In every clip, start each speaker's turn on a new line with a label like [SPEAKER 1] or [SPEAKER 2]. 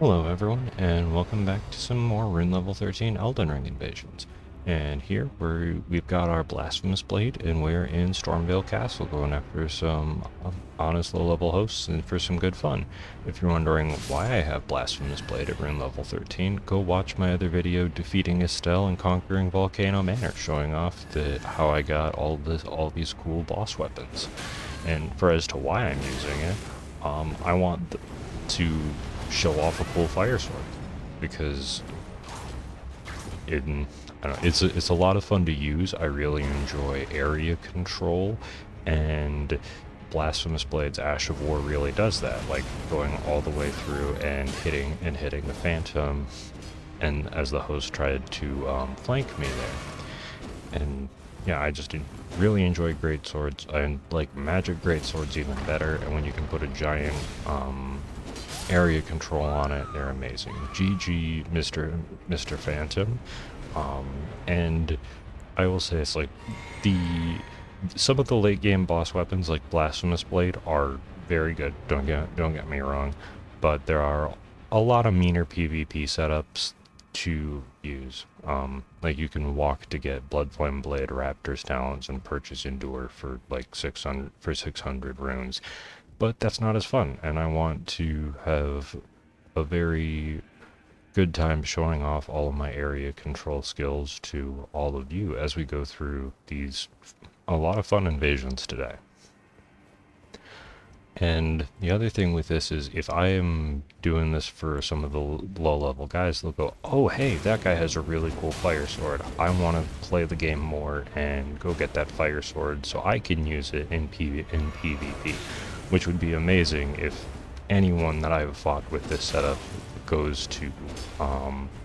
[SPEAKER 1] Hello everyone, and welcome back to some more Rune level 13 Elden Ring invasions. And here we've got our blasphemous blade, and we're in Stormvale Castle going after some honest low-level hosts and for some good fun. If you're wondering why I have blasphemous blade at Rune level 13, go watch my other video defeating Estelle and conquering Volcano Manor, showing off how I got all these cool boss weapons. And as to why I'm using it, I want to show off a cool fire sword because I don't know, it's a lot of fun to use. I really enjoy area control, and Blasphemous Blade's Ash of War really does that, like going all the way through and hitting the Phantom, and as the host tried to flank me there. And yeah, I just really enjoy great swords. I like magic great swords even better, and when you can put a giant area control on it, they're amazing. GG Mr. Phantom. And I will say it's like some of the late game boss weapons like Blasphemous Blade are very good, don't get me wrong, but there are a lot of meaner PvP setups to use. Like you can walk to get Bloodflame Blade, Raptor's Talons, and purchase Endure for like 600 runes. But that's not as fun, and I want to have a very good time showing off all of my area control skills to all of you as we go through a lot of fun invasions today. And the other thing with this is if I am doing this for some of the low-level guys, they'll go, oh hey, that guy has a really cool fire sword. I want to play the game more and go get that fire sword so I can use it in PvP. Which would be amazing if anyone that I've fought with this setup goes to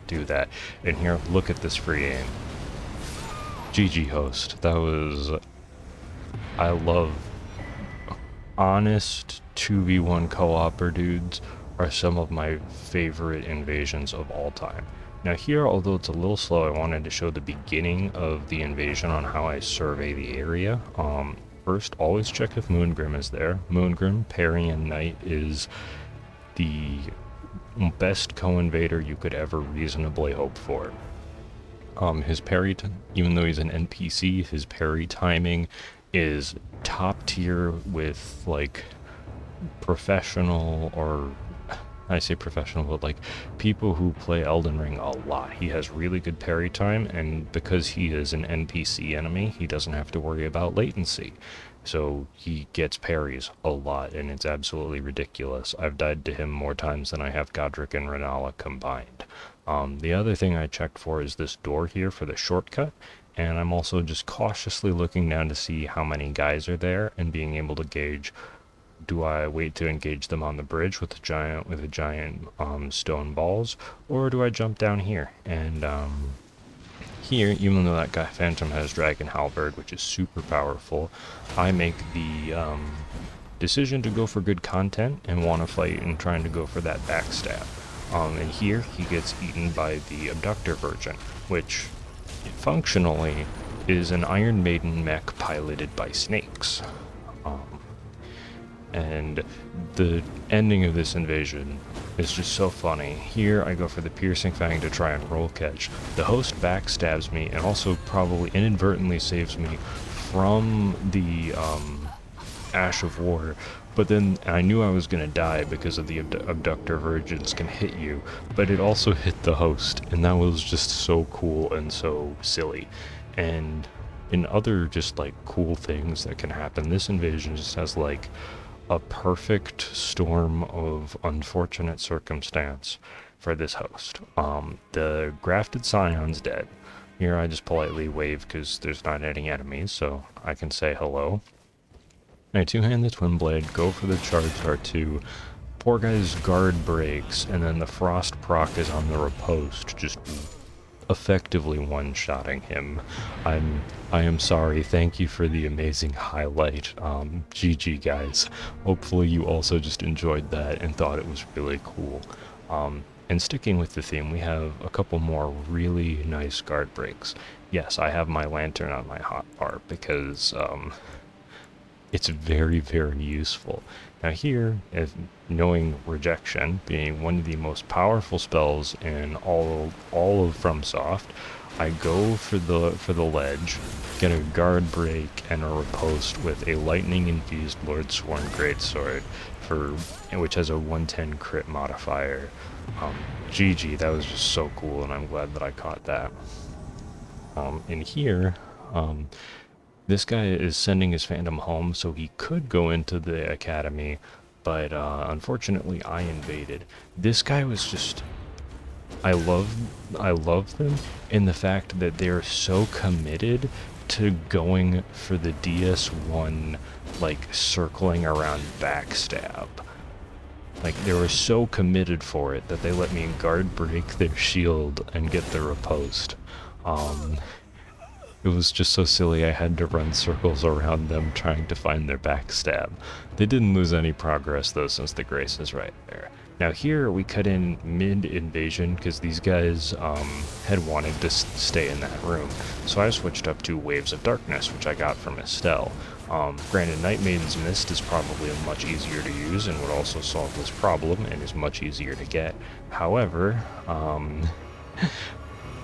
[SPEAKER 1] do that. And here, look at this free aim. GG host. I love honest 2v1 co-opper dudes are some of my favorite invasions of all time. Now here, although it's a little slow, I wanted to show the beginning of the invasion on how I survey the area. First, always check if Moongrim is there. Moongrim, Parry and Knight, is the best co-invader you could ever reasonably hope for. His parry, even though he's an NPC, his parry timing is top tier with like professional, or I say professional, but like people who play Elden Ring a lot. He has really good parry time, and because he is an NPC enemy, he doesn't have to worry about latency. So he gets parries a lot, and it's absolutely ridiculous. I've died to him more times than I have Godric and Renala combined. The other thing I checked for is this door here for the shortcut, and I'm also just cautiously looking down to see how many guys are there and being able to gauge, do I wait to engage them on the bridge with a giant stone balls, or do I jump down here? And here, even though that guy Phantom has Dragon Halberd, which is super powerful, I make the decision to go for good content and want to fight and trying to go for that backstab. And here he gets eaten by the Abductor Virgin, which functionally is an Iron Maiden mech piloted by snakes. And the ending of this invasion is just so funny. Here I go for the Piercing Fang to try and roll catch. The host backstabs me and also probably inadvertently saves me from the Ash of War, but then I knew I was gonna die because of the Abductor Virgins can hit you, but it also hit the host, and that was just so cool and so silly. And in other just like cool things that can happen, this invasion just has like a perfect storm of unfortunate circumstance for this host. The Grafted Scion's dead. Here I just politely wave because there's not any enemies, so I can say hello. I two-hand the Twin Blade, go for the Charge R2. Poor guy's guard breaks, and then the Frost proc is on the riposte, just effectively one-shotting him. I am sorry. Thank you for the amazing highlight. GG guys. Hopefully you also just enjoyed that and thought it was really cool. And sticking with the theme, we have a couple more really nice guard breaks. Yes, I have my lantern on my hotbar because it's very, very useful. Now here, if knowing rejection being one of the most powerful spells in all of FromSoft, I go for the ledge, get a guard break and a riposte with a lightning infused Lordsworn Greatsword for which has a 110 crit modifier. GG, that was just so cool, and I'm glad that I caught that. In here, this guy is sending his Phantom home, so he could go into the academy, but unfortunately I invaded. This guy was just... I love them in the fact that they're so committed to going for the DS1, like, circling around backstab. Like, they were so committed for it that they let me guard break their shield and get the riposte. It was just so silly I had to run circles around them trying to find their backstab. They didn't lose any progress though, since the Grace is right there. Now here we cut in mid-invasion because these guys had wanted to stay in that room. So I switched up to Waves of Darkness, which I got from Estelle. Granted, Night Maiden's Mist is probably much easier to use and would also solve this problem and is much easier to get. However,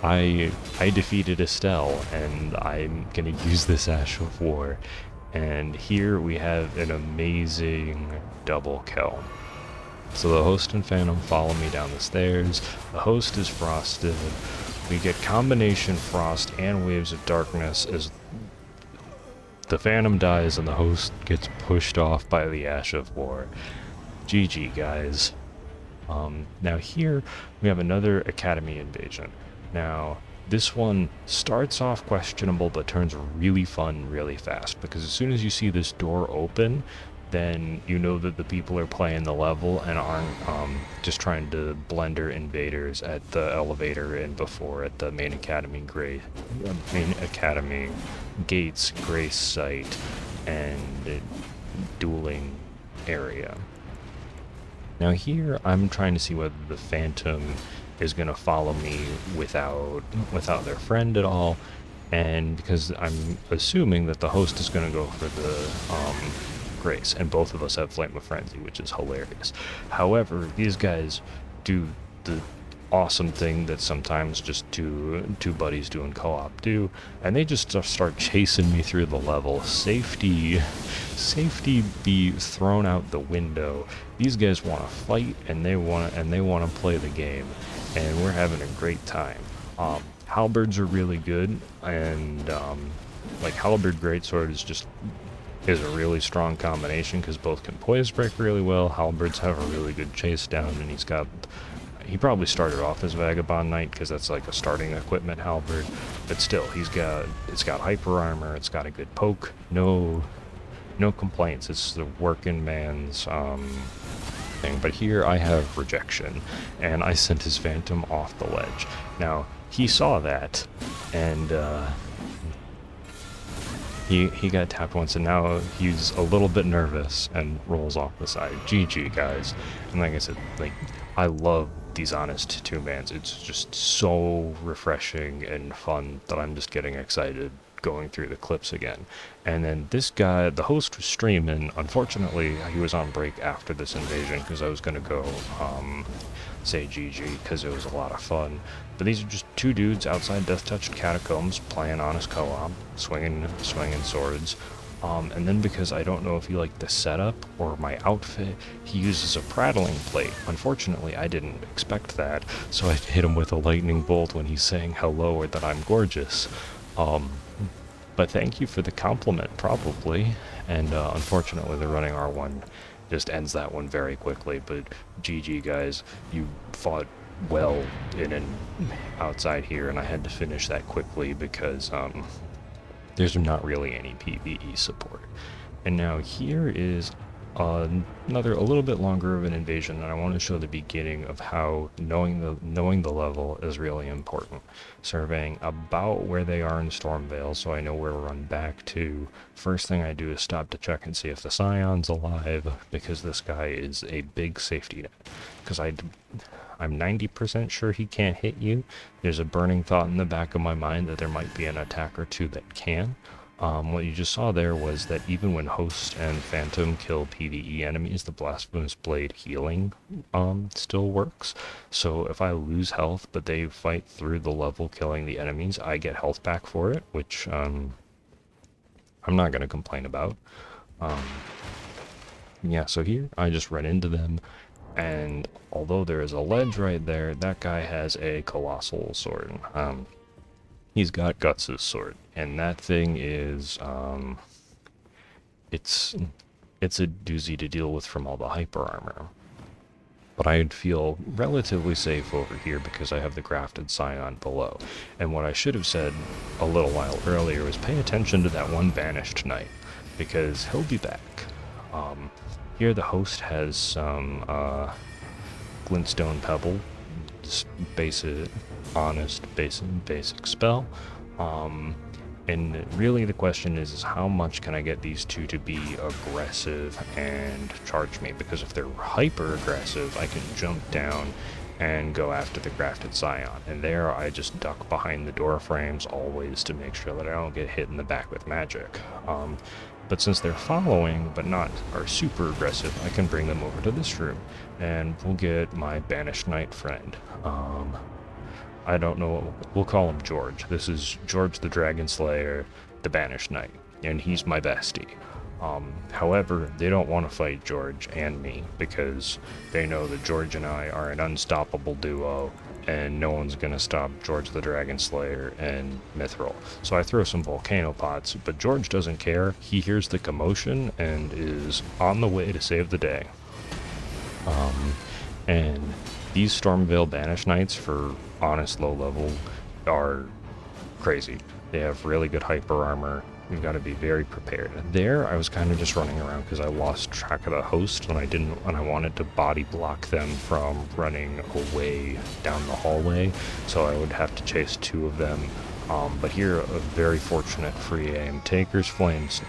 [SPEAKER 1] I defeated Estelle, and I'm gonna use this Ash of War. And here we have an amazing double kill. So the host and Phantom follow me down the stairs. The host is frosted. We get combination frost and Waves of Darkness as the Phantom dies and the host gets pushed off by the Ash of War. GG, guys. Now here we have another Academy invasion. Now, this one starts off questionable but turns really fun really fast, because as soon as you see this door open, then you know that the people are playing the level and aren't just trying to blender invaders at the elevator and before at the main academy gates, grace site, and dueling area. Now here I'm trying to see whether the Phantom is going to follow me without their friend at all, and because I'm assuming that the host is going to go for the Grace, and both of us have Flame of Frenzy, which is hilarious. However, these guys do the awesome thing that sometimes just two buddies doing co-op do, and they just start chasing me through the level. Safety be thrown out the window. These guys want to fight, and they want to play the game, and we're having a great time. Halberds are really good, and like Halberd Greatsword is a really strong combination because both can poise break really well. Halberds have a really good chase down, and he probably started off as Vagabond Knight because that's like a starting equipment halberd, but still it's got hyper armor, it's got a good poke, no complaints. It's the working man's thing. But here I have rejection, and I sent his Phantom off the ledge. Now he saw that, and he got tapped once, and now he's a little bit nervous and rolls off the side. GG, guys. And like I said, like, I love these honest two-mans. It's just so refreshing and fun that I'm just getting excited going through the clips again. And then this guy, the host, was streaming. Unfortunately, he was on break after this invasion because I was going to go say GG because it was a lot of fun. But these are just two dudes outside Death Touched Catacombs playing honest co-op, swinging swords. And then because I don't know if he liked the setup or my outfit, he uses a prattling plate. Unfortunately, I didn't expect that, so I hit him with a lightning bolt when he's saying hello or that I'm gorgeous. But thank you for the compliment, probably. And unfortunately, the running R1 just ends that one very quickly. But GG, guys, you fought well in and outside here, and I had to finish that quickly because there's not really any PvE support. And now here is another a little bit longer of an invasion, and I want to show the beginning of how knowing the level is really important. Surveying about where they are in Stormvale, so I know where to run back to. First thing I do is stop to check and see if the Scion's alive, because this guy is a big safety net. Because I'm 90% sure he can't hit you. There's a burning thought in the back of my mind that there might be an attack or two that can. What you just saw there was that even when Host and Phantom kill PvE enemies, the Blasphemous Blade healing still works. So if I lose health, but they fight through the level killing the enemies, I get health back for it, which I'm not going to complain about. Yeah, so here I just run into them, and although there is a ledge right there, that guy has a colossal sword. He's got Guts' sword, and that thing is, it's a doozy to deal with from all the hyper armor. But I'd feel relatively safe over here because I have the crafted scion below. And what I should have said a little while earlier was pay attention to that one banished knight, because he'll be back. Here the host has some glintstone pebble, just basic, honest, basic spell. And really the question is how much can I get these two to be aggressive and charge me? Because if they're hyper aggressive, I can jump down and go after the crafted scion. And there I just duck behind the door frames always to make sure that I don't get hit in the back with magic. But since they're following, but not are super aggressive, I can bring them over to this room, and we'll get my banished knight friend. I don't know, we'll call him George. This is George the Dragon Slayer, the banished knight, and he's my bestie. However, they don't want to fight George and me, because they know that George and I are an unstoppable duo, and no one's gonna stop George the Dragon Slayer and Mithril. So I throw some volcano pots, but George doesn't care. He hears the commotion and is on the way to save the day. And these Stormveil Banished Knights, for honest low level, are crazy. They have really good hyper armor. You've got to be very prepared. There, I was kind of just running around because I lost track of the host, and I wanted to body block them from running away down the hallway, so I would have to chase two of them. But here, a very fortunate free aim. Taker's Flames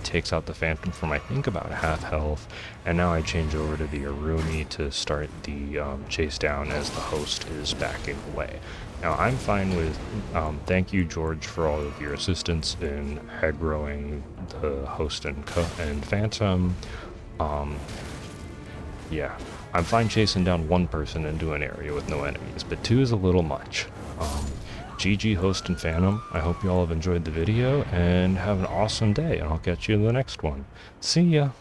[SPEAKER 1] takes out the Phantom from, I think, about half health, and now I change over to the Rune to start the chase down as the host is backing away. Now, I'm fine with, thank you, George, for all of your assistance in aggroing the host and Phantom. Yeah, I'm fine chasing down one person into an area with no enemies, but two is a little much. GG, host and Phantom. I hope you all have enjoyed the video, and have an awesome day, and I'll catch you in the next one. See ya!